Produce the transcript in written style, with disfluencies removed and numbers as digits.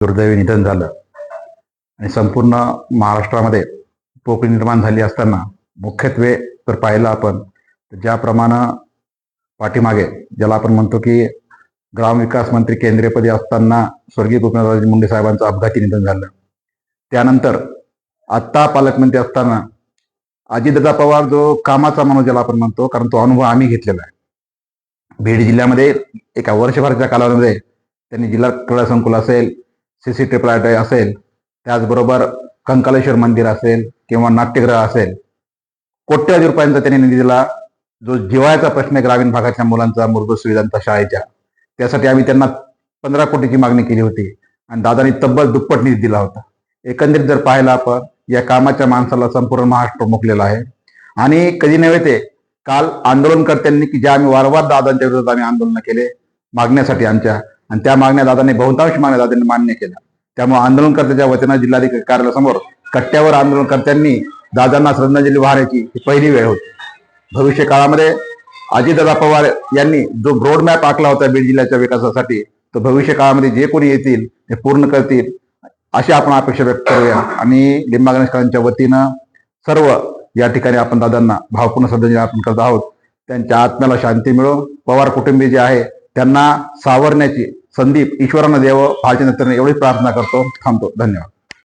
दुर्दैवी निधन झालं आणि संपूर्ण महाराष्ट्रामध्ये पोकळी निर्माण झाली असताना मुख्यत्वे जर पाहिलं आपण तर ज्याप्रमाणे पाठीमागे ज्याला आपण म्हणतो की ग्रामविकास मंत्री केंद्रीयपदी असताना स्वर्गीय गोपीनाथरावजी मुंडे साहेबांचं अपघाती निधन झालं. त्यानंतर आत्ता पालकमंत्री असताना अजितदादा पवार जो कामाचा माणूस ज्याला आपण म्हणतो, कारण तो अनुभव आम्ही घेतलेला आहे. बीड जिल्ह्यामध्ये एका वर्षभराच्या कालावधीमध्ये त्यांनी जिल्हा क्रीडा संकुल असेल, CC ट्रिपल असेल, त्याचबरोबर कंकालेश्वर मंदिर असेल किंवा नाट्यगृह असेल, कोट्यावधी रुपयांचा त्यांनी निधी दिला. जो जिव्हाळ्याचा प्रश्न आहे ग्रामीण भागाच्या मुलांचा, मूलभूत सुविधांचा शाळेच्या, त्यासाठी आम्ही त्यांना 15 कोटीची मागणी केली होती आणि दादांनी तब्बल दुप्पट निधी दिला होता. एकंदरीत जर पाहिलं आपण या कामाच्या माणसाला संपूर्ण महाराष्ट्र मुकलेला आहे. आणि कधी नव्हे ते काल आंदोलनकर्त्यांनी की ज्या आम्ही वारंवार दादांच्या विरोधात आम्ही आंदोलन केले मागण्यासाठी आमच्या, आणि त्या मागण्या दादांनी बहुतांश मागण्या दादांनी मान्य केल्या. त्यामुळे आंदोलनकर्त्याच्या वतीनं जिल्हाधिकारी कार्यालयासमोर कट्ट्यावर आंदोलनकर्त्यांनी दादांना श्रद्धांजली वाहण्याची ही पहिली वेळ होती. भविष्य काळामध्ये अजितदादा पवार यांनी जो रोडमॅप आखला होता बीड जिल्ह्याच्या विकासासाठी, तो भविष्य काळामध्ये जे कोणी येतील ते पूर्ण करतील अशी आपण अपेक्षा व्यक्त करूया. आणि लिंबा गणेशकरांच्या वतीनं सर्व या ठिकाणी आपण दादांना भावपूर्ण श्रद्धांजली अर्पण करत आहोत. त्यांच्या आत्म्याला शांती मिळो. पवार कुटुंबीय जे आहे त्यांना सावरण्याची संधी ईश्वरानं द्यावं, भारतीय नेत्यांना एवढी प्रार्थना करतो. थांबतो. धन्यवाद.